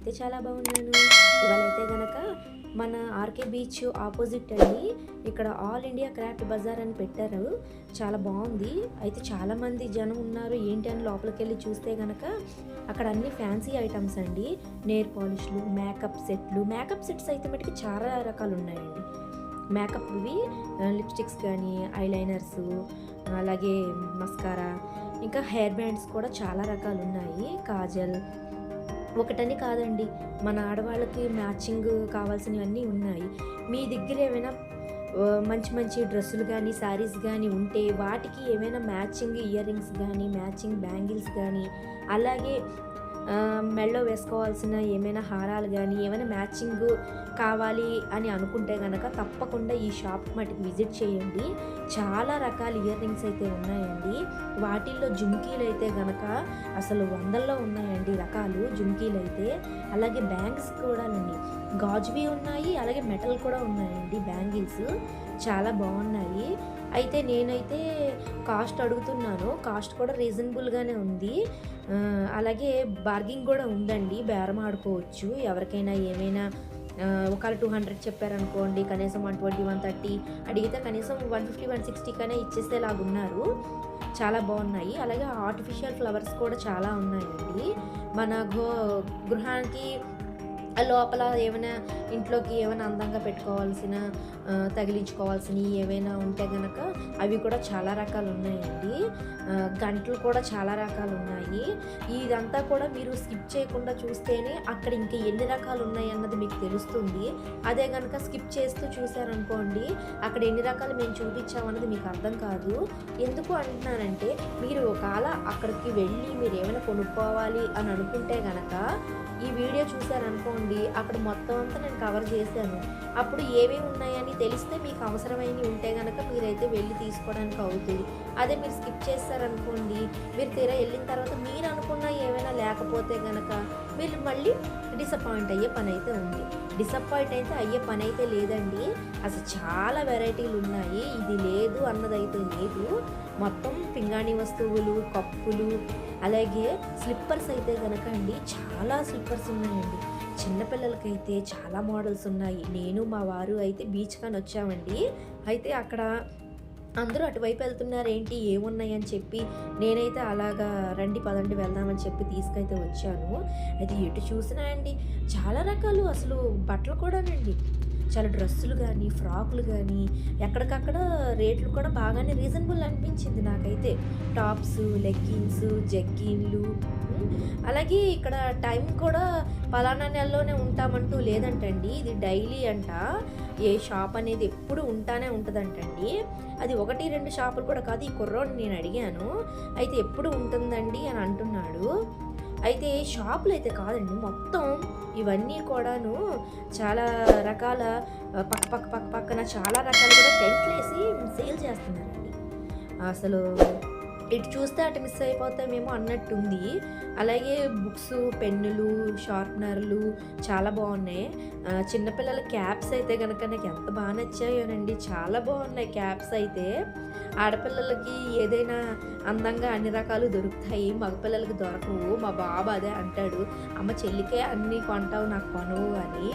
నేనైతే చాలా బాగున్నాను. ఇవాళైతే గనక మన ఆర్కే బీచ్ ఆపోజిట్ అండి. ఇక్కడ ఆల్ ఇండియా క్రాఫ్ట్ బజార్ అని పెట్టారు. చాలా బాగుంది. అయితే చాలామంది జనం ఉన్నారు. ఏంటి అని లోపలికి వెళ్ళి చూస్తే గనక అక్కడ అన్ని ఫ్యాన్సీ ఐటమ్స్ అండి. నెయిల్ పాలిష్లు, మేకప్ సెట్స్ అయితే మటుకు చాలా రకాలు ఉన్నాయండి. మేకప్వి లిప్స్టిక్స్ కానీ, ఐలైనర్స్, అలాగే మస్కారా, ఇంకా హెయిర్ బ్యాండ్స్ కూడా చాలా రకాలు ఉన్నాయి. కాజల్ ఒకటని కాదండి, మన ఆడవాళ్ళకి మ్యాచింగ్ కావాల్సినవన్నీ ఉన్నాయి. మీ దగ్గర ఏమైనా మంచి మంచి డ్రెస్సులు కానీ, శారీస్ కానీ ఉంటే వాటికి ఏమైనా మ్యాచింగ్ ఇయర్ రింగ్స్ కానీ, మ్యాచింగ్ బ్యాంగిల్స్ కానీ, అలాగే మెడలో వేసుకోవాల్సిన ఏమైనా హారాలు కానీ, ఏమైనా మ్యాచింగ్ కావాలి అని అనుకుంటే కనుక తప్పకుండా ఈ షాప్ మటుకు విజిట్ చేయండి. చాలా రకాల ఇయర్ రింగ్స్ అయితే ఉన్నాయండి. వాటిల్లో జుమ్కీలు అయితే కనుక అసలు వందల్లో ఉన్నాయండి రకాలు జుమ్కీలు అయితే. అలాగే బ్యాంగిల్స్ కూడా అండి, గాజువి ఉన్నాయి, అలాగే మెటల్ కూడా ఉన్నాయండి. బ్యాంగిల్స్ చాలా బాగున్నాయి. అయితే నేనైతే కాస్ట్ అడుగుతున్నాను. కాస్ట్ కూడా రీజనబుల్గానే ఉంది. అలాగే బార్గింగ్ కూడా ఉందండి, బేరం ఆడుకోవచ్చు. ఎవరికైనా ఏమైనా ఒకవేళ 200 చెప్పారనుకోండి, కనీసం 120, 130 అడిగితే కనీసం 150, 160 కనే ఇచ్చేసేలాగున్నారు. చాలా బాగున్నాయి. అలాగే ఆర్టిఫిషియల్ ఫ్లవర్స్ కూడా చాలా ఉన్నాయండి. మన గృహానికి లోపల ఏమైనా ఇంట్లోకి ఏమైనా అందంగా పెట్టుకోవాల్సిన, తగిలించుకోవాల్సినవి ఏమైనా ఉంటే కనుక అవి కూడా చాలా రకాలు ఉన్నాయండి. గంటలు కూడా చాలా రకాలు ఉన్నాయి. ఇదంతా కూడా మీరు స్కిప్ చేయకుండా చూస్తేనే అక్కడ ఇంకా ఎన్ని రకాలు ఉన్నాయి అన్నది మీకు తెలుస్తుంది. అదే కనుక స్కిప్ చేస్తూ చూసారనుకోండి, అక్కడ ఎన్ని రకాలు మేము చూపించామన్నది మీకు అర్థం కాదు. ఎందుకు అంటున్నానంటే, మీరు ఒకవేళ అక్కడికి వెళ్ళి మీరు ఏమైనా కొనుక్కోవాలి అని అనుకుంటే కనుక ఈ వీడియో చూసారనుకోండి, అక్కడ మొత్తం అంతా నేను కవర్ చేశాను. అప్పుడు ఏమేమి ఉన్నాయని తెలిస్తే మీకు అవసరమైనవి ఉంటే కనుక మీరైతే వెళ్ళి తీసుకోవడానికి అవుతుంది. అదే మీరు స్కిప్ చేస్తారనుకోండి, మీరు తీరా వెళ్ళిన తర్వాత మీరు అనుకున్న ఏమైనా లేకపోతే కనుక మీరు మళ్ళీ డిసప్పాయింట్ అయ్యే పని అయితే ఉంది. డిసప్పాయింట్ అయితే అయ్యే పని అయితే లేదండి. అసలు చాలా వెరైటీలు ఉన్నాయి. ఇది లేదు అన్నదైతే లేదు. మొత్తం పింగాణి వస్తువులు, కప్పులు, అలాగే స్లిప్పర్స్ అయితే కనుక అండి చాలా స్లిప్పర్స్ ఉన్నాయండి. చిన్నపిల్లలకైతే చాలా మోడల్స్ ఉన్నాయి. నేను మా వారు అయితే బీచ్ కానీ వచ్చామండి. అయితే అక్కడ అందరూ అటువైపు వెళ్తున్నారు, ఏంటి ఏమున్నాయని చెప్పి నేనైతే అలాగా రండి పదండి వెళ్దామని చెప్పి తీసుకైతే వచ్చాను. అయితే ఎటు చూసినా అండి చాలా రకాలు, అసలు బట్టలు కూడానండి, చాలా డ్రెస్సులు కానీ, ఫ్రాకులు కానీ, ఎక్కడికక్కడ రేట్లు కూడా బాగానే రీజనబుల్ అనిపించింది నాకైతే. టాప్స్, లెగ్గిన్స్, జగ్గిన్లు, అలాగే ఇక్కడ టైం కూడా పలానా నెలలోనే ఉంటామంటూ లేదంటండి. ఇది డైలీ అంట. ఏ షాప్ అనేది ఎప్పుడు ఉంటానే ఉంటుందంటండి. అది 1, 2 షాపులు కూడా కాదు. ఈ కుర్రోడిని నేను అడిగాను, అయితే ఎప్పుడు ఉంటుందండి అని అంటున్నాడు. అయితే షాపులు అయితే కాదండి, మొత్తం ఇవన్నీ కూడాను చాలా రకాల పక్కన చాలా రకాలు కూడా టెంట్లు వేసి సేల్ చేస్తున్నారండి. అసలు ఇటు చూస్తే అటు మిస్ అయిపోతామేమో అన్నట్టుంది. అలాగే బుక్స్, పెన్నులు, షార్ప్నర్లు చాలా బాగున్నాయి. చిన్నపిల్లల క్యాప్స్ అయితే కనుక నాకు ఎంత బాగా నచ్చాయోనండి. చాలా బాగున్నాయి క్యాప్స్ అయితే. ఆడపిల్లలకి ఏదైనా అందంగా అన్ని రకాలు దొరుకుతాయి, మగపిల్లలకి దొరకవు. మా బాబు అదే అంటాడు, అమ్మ చెల్లికే అన్నీ కొంటావు, నాకు కొనవు అని.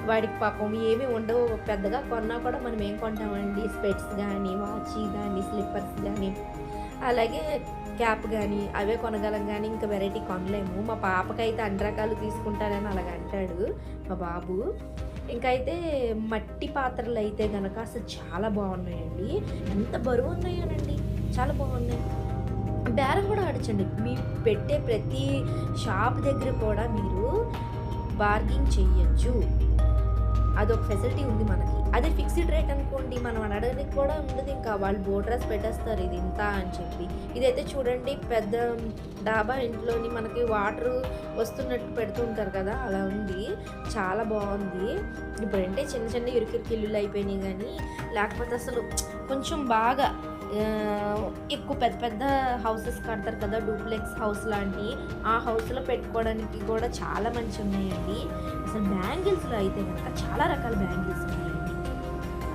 వాడికి పాపం ఏమీ ఉండవు. పెద్దగా కొన్నా కూడా మనం ఏం కొంటామండి, స్పెట్స్ కానీ, వాచ్ కానీ, స్లిప్పర్స్ కానీ, అలాగే క్యాప్ కానీ అవే కొనగలం కానీ ఇంకా వెరైటీ కొనలేము. మా పాపకైతే అన్ని రకాలు తీసుకుంటానని అలాగ అంటాడు మా బాబు. ఇంకైతే మట్టి పాత్రలు అయితే కనుక అసలు చాలా బాగున్నాయండి. ఎంత బరువు ఉన్నాయోనండి, చాలా బాగున్నాయి. బేరం కూడా ఆడచ్చండి. మీ పెట్టే ప్రతి షాప్ దగ్గర కూడా మీరు బార్గింగ్ చెయ్యొచ్చు. అదొక ఫెసిలిటీ ఉంది మనకి. అదే ఫిక్స్డ్ రేట్ అనుకోండి, మనం అడగడానికి కూడా ఉండదు. ఇంకా వాళ్ళు బోర్డ్ రాసి పెట్టేస్తారు ఇది ఇంత అని చెప్పి. ఇదైతే చూడండి, పెద్ద డాబా ఇంట్లోని మనకి వాటర్ వస్తున్నట్టు పెడుతూ ఉంటారు కదా, అలా ఉంది. చాలా బాగుంది. ఇప్పుడంటే చిన్న చిన్న ఇరుకిరికి ఇల్లులు అయిపోయినాయి, కానీ లేకపోతే అసలు కొంచెం బాగా ఎక్కువ పెద్ద పెద్ద హౌసెస్ కడతారు కదా, డూప్లెక్స్ హౌస్ లాంటి, ఆ హౌస్లో పెట్టుకోవడానికి కూడా చాలా మంచి ఉన్నాయండి. అసలు బ్యాంగిల్స్లో అయితే కనుక చాలా రకాల బ్యాంగిల్స్ ఉన్నాయండి.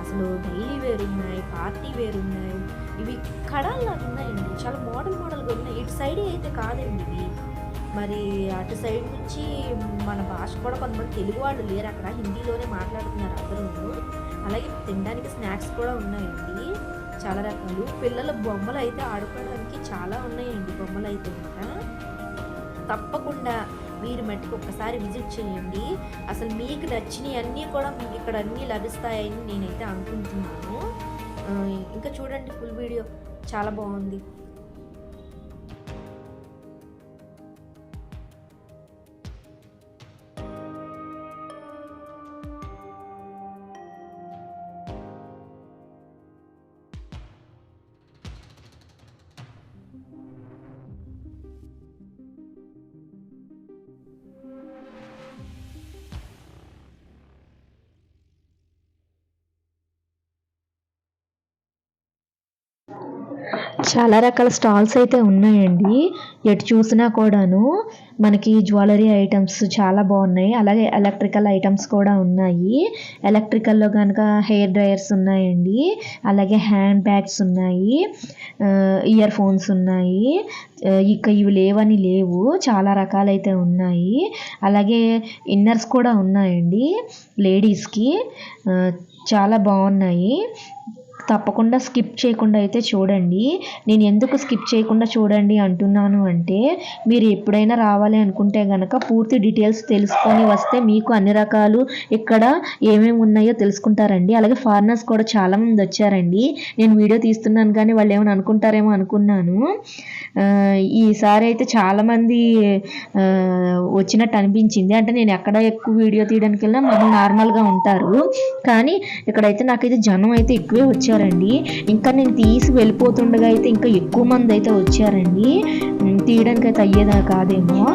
అసలు డైలీ వేర్ ఉన్నాయి, పార్టీ వేర్ ఉన్నాయి, ఇవి కడాల్లాగా ఉన్నాయండి. చాలా మోడల్గా ఉన్నాయి. ఇటు సైడ్ అయితే కాదండి ఇవి, మరి అటు సైడ్ నుంచి మన భాష కూడా కొంతమంది తెలుగు వాళ్ళు లేరు అక్కడ, హిందీలోనే మాట్లాడుతున్నారు అందరూ. అలాగే తినడానికి స్నాక్స్ కూడా ఉన్నాయండి చాలా రకాలు. పిల్లల బొమ్మలు అయితే ఆడుకోవడానికి చాలా ఉన్నాయండి బొమ్మలు అయితే. ఇంకా తప్పకుండా మీరు మట్టుకు ఒక్కసారి విజిట్ చేయండి. అసలు మీకు నచ్చినవి అన్నీ కూడా మీకు ఇక్కడ అన్నీ లభిస్తాయని నేనైతే అనుకుంటున్నాను. ఇంకా చూడండి ఫుల్ వీడియో చాలా బాగుంది. చాలా రకాల స్టాల్స్ అయితే ఉన్నాయండి. ఎటు చూసినా కూడాను మనకి జ్యువెలరీ ఐటమ్స్ చాలా బాగున్నాయి. అలాగే ఎలక్ట్రికల్ ఐటమ్స్ కూడా ఉన్నాయి. ఎలక్ట్రికల్లో కనుక హెయిర్ డ్రైయర్స్ ఉన్నాయండి. అలాగే హ్యాండ్ బ్యాగ్స్ ఉన్నాయి, ఇయర్ ఫోన్స్ ఉన్నాయి. ఇక ఇవి లేవని లేవు, చాలా రకాలైతే ఉన్నాయి. అలాగే ఇన్నర్స్ కూడా ఉన్నాయండి లేడీస్కి, చాలా బాగున్నాయి. తప్పకుండా స్కిప్ చేయకుండా అయితే చూడండి. నేను ఎందుకు స్కిప్ చేయకుండా చూడండి అంటున్నాను అంటే, మీరు ఎప్పుడైనా రావాలి అనుకుంటే కనుక పూర్తి డీటెయిల్స్ తెలుసుకొని వస్తే మీకు అన్ని రకాలు ఇక్కడ ఏమేమి ఉన్నాయో తెలుసుకుంటారండి. అలాగే ఫారినర్స్ కూడా చాలామంది వచ్చారండి. నేను వీడియో తీస్తున్నాను కానీ వాళ్ళు ఏమైనా అనుకుంటారేమో అనుకున్నాను. ఈసారి అయితే చాలామంది వచ్చినట్టు అనిపించింది. అంటే నేను ఎక్కడ ఎక్కువ వీడియో తీయడానికి వెళ్ళినా మనం నార్మల్గా ఉంటారు, కానీ ఇక్కడైతే నాకైతే జనం అయితే ఎక్కువే వచ్చారండి. ఇంకా నేను తీసి వెళ్ళిపోతుండగా అయితే ఇంకా ఎక్కువ మంది అయితే వచ్చారండి. తీయడానికి అయితే అయ్యేదా కాదేమో.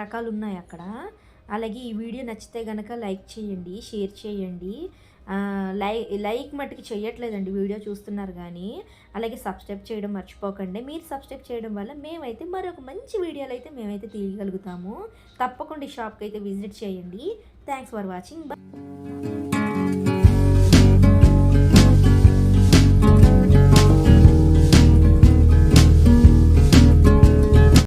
రకాలు ఉన్నాయి అక్కడ. అలాగే ఈ వీడియో నచ్చితే గనక లైక్ చేయండి, షేర్ చేయండి. లైక్ మట్టుకు చేయట్లేదండి, వీడియో చూస్తున్నారు కానీ. అలాగే సబ్స్క్రైబ్ చేయడం మర్చిపోకండి. మీరు సబ్స్క్రైబ్ చేయడం వల్ల మేమైతే మరొక మంచి వీడియోలు అయితే మేమైతే తీయగలుగుతాము. తప్పకుండా ఈ షాప్కి అయితే విజిట్ చేయండి. Thanks for watching.